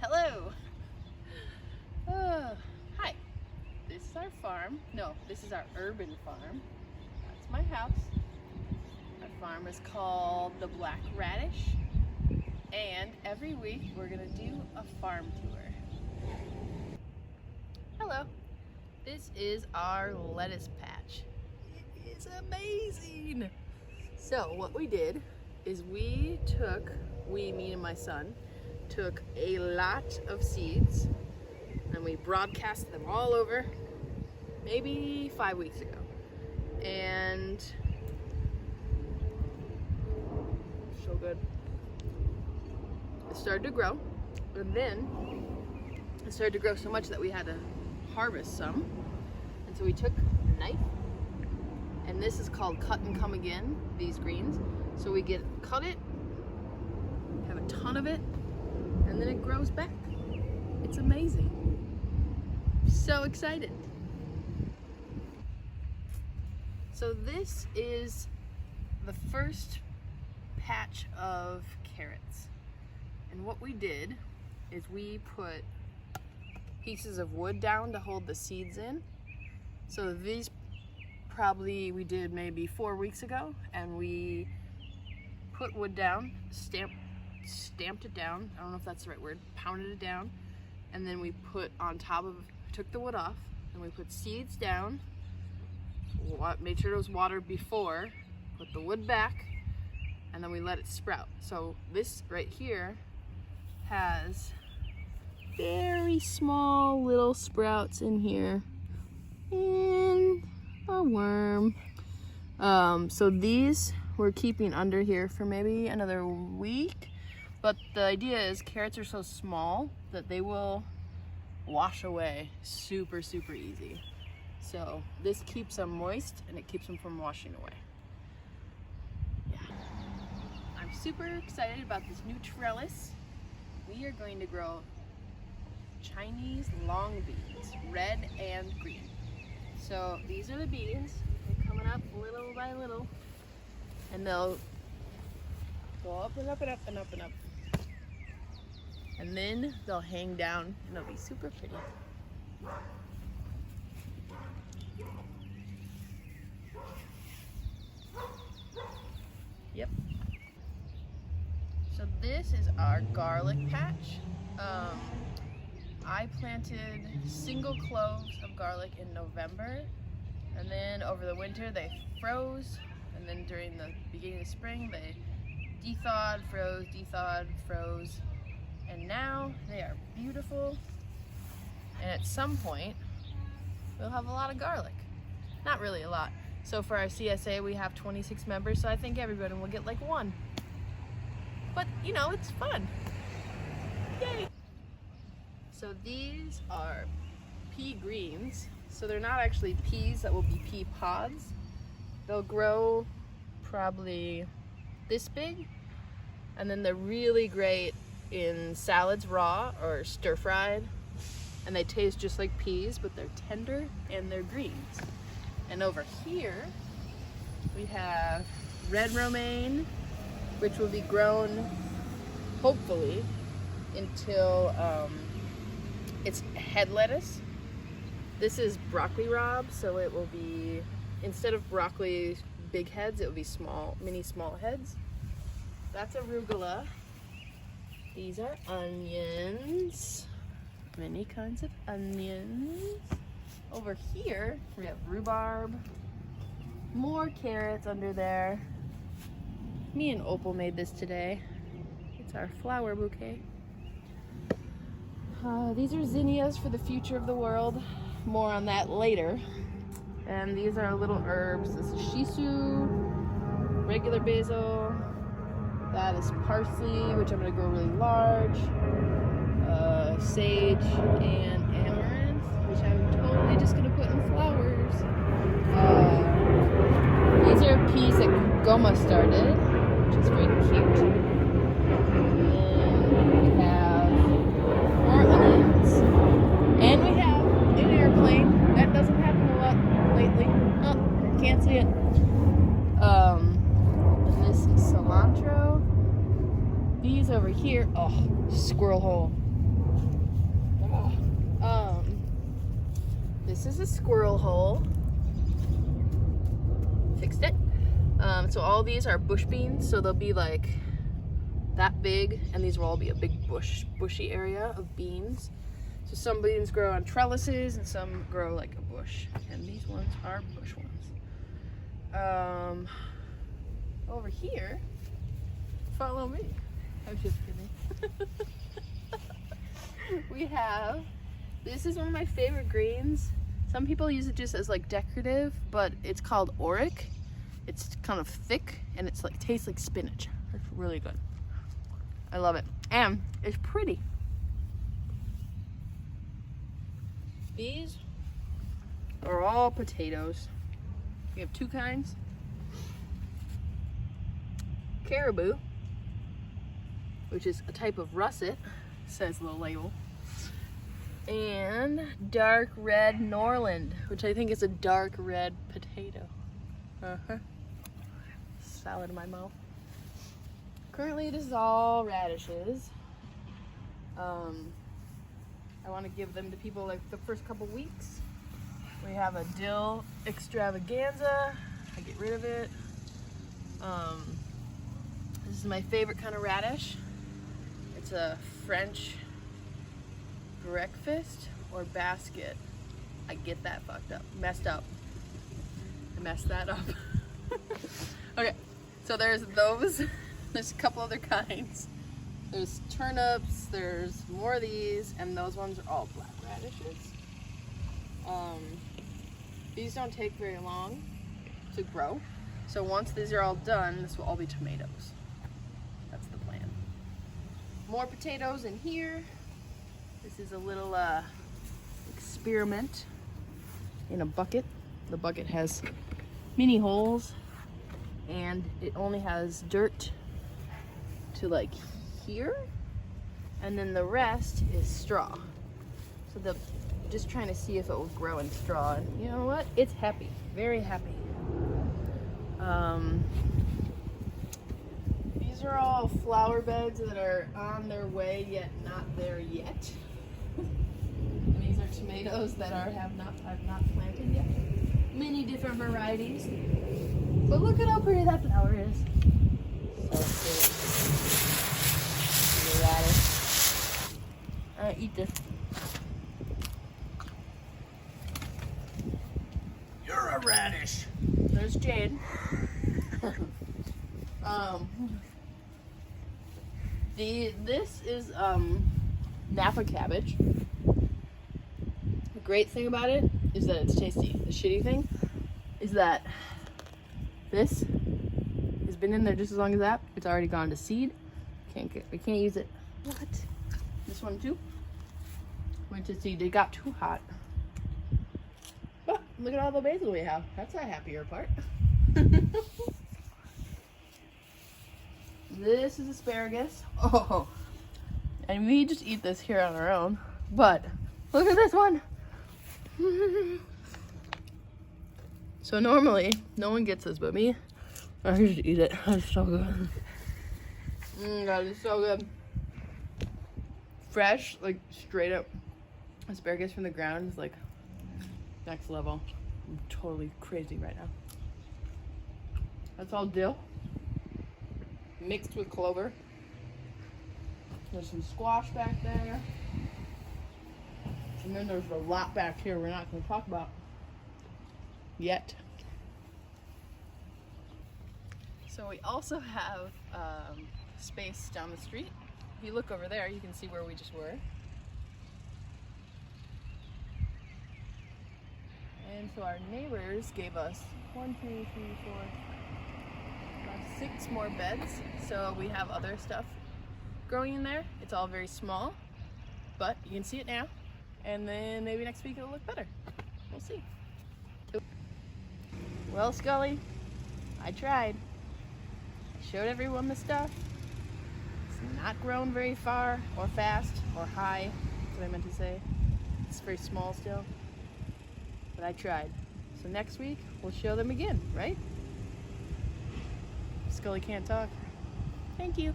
Hello. Hi. This is our farm. No, this is our urban farm. That's my house. Our farm is called the Black Radish. And every week we're going to do a farm tour. Hello. This is our lettuce patch. It is amazing. So what we did is me and my son, took a lot of seeds and we broadcast them all over maybe 5 weeks ago. And so good. It started to grow, and then it started to grow so much that we had to harvest some. And so we took a knife, and this is called cut and come again, these greens. So we cut it, have a ton of it, and then it grows back. It's amazing. So excited. So this is the first patch of carrots. And what we did is we put pieces of wood down to hold the seeds in. So these we did maybe 4 weeks ago, and we put wood down, stamped it down, I don't know if that's the right word, pounded it down, and then we put on top of, took the wood off, and we put seeds down, made sure it was watered before, put the wood back, and then we let it sprout. So this right here has very small little sprouts in here, and a worm. So these we're keeping under here for maybe another week. But the idea is carrots are so small that they will wash away super easy. So this keeps them moist and it keeps them from washing away. Yeah. I'm super excited about this new trellis. We are going to grow Chinese long beans, red and green. So these are the beans. They're coming up little by little, and they'll go up and up and up and up and up. And then they'll hang down and they'll be super pretty. Yep. So this is our garlic patch. I planted single cloves of garlic in November, and then over the winter they froze, and then during the beginning of spring they de-thawed, froze, and now they are beautiful. And at some point we'll have a lot of garlic. Not really a lot. So for our CSA we have 26 members, so I think everybody will get like one. But you know, it's fun. Yay! So these are pea greens. So they're not actually peas, that will be pea pods. They'll grow probably this big, and then they're really great in salads raw or stir-fried, and they taste just like peas, but they're tender and they're greens. And over here we have red romaine, which will be grown hopefully until it's head lettuce. This is broccoli rabe, so it will be, instead of broccoli big heads, it will be mini small heads. That's arugula. These are onions, many kinds of onions. Over here we have rhubarb, more carrots under there. Me and Opal made this today. It's our flower bouquet. These are zinnias for the future of the world. More on that later. And these are little herbs. This is shiso, regular basil. That is parsley, which I'm going to grow really large. Sage and amaranth, which I'm totally just going to put in flowers. These are peas that Goma started, which is very cute. And we have more onions. And we have an airplane. That doesn't happen a lot lately. Oh, can't see it. And this is cilantro. These over here, oh, squirrel hole. This is a squirrel hole. Fixed it. So all these are bush beans, so they'll be like that big, and these will all be a big bushy area of beans. So some beans grow on trellises and some grow like a bush, and these ones are bush ones. Over here, follow me. I was just kidding. We have, this is one of my favorite greens. Some people use it just as like decorative, but it's called auric. It's kind of thick and it's like tastes like spinach. It's really good. I love it. And it's pretty. These are all potatoes. We have two kinds. Caribou, which is a type of russet, says the label. And dark red Norland, which I think is a dark red potato. Salad in my mouth. Currently, this is all radishes. I want to give them to people like the first couple weeks. We have a dill extravaganza. I get rid of it. This is my favorite kind of radish. It's a French breakfast or basket. I get that fucked up, messed up. I messed that up. Okay, so there's those. There's a couple other kinds. There's turnips, there's more of these, and those ones are all black radishes. These don't take very long to grow. So once these are all done, this will all be tomatoes. That's the plan. More potatoes in here. This is a little experiment in a bucket. The bucket has mini holes and it only has dirt to like here, and then the rest is straw. So the just trying to see if it will grow in straw, and you know what? It's happy, very happy. These are all flower beds that are on their way yet not there yet. And these are tomatoes that I've not planted yet. Many different varieties. But look at how pretty that flower is. So pretty. Radish. Alright, eat this. You're a radish. There's Jade. This is Napa cabbage. The great thing about it is that it's tasty. The shitty thing is that this has been in there just as long as that. It's already gone to seed. We can't use it. What? This one too went to seed. It got too hot. But look at all the basil we have. That's the happier part. This is asparagus. Oh, and we just eat this here on our own. But look at this one. So normally no one gets this but me. I just eat it. It's so good. God, it's so good. Fresh, like straight up asparagus from the ground is like next level. I'm totally crazy right now. That's all dill mixed with clover. There's some squash back there. And then there's a lot back here we're not going to talk about yet. So we also have space down the street. If you look over there, you can see where we just were. And so our neighbors gave us 6 more beds. So we have other stuff growing in there. It's all very small, but you can see it now. And then maybe next week it'll look better. We'll see. Well, Scully, I tried. I showed everyone the stuff. It's not grown very far or fast or high. That's what I meant to say. It's very small still. But I tried. So next week we'll show them again, right? Scully can't talk. Thank you.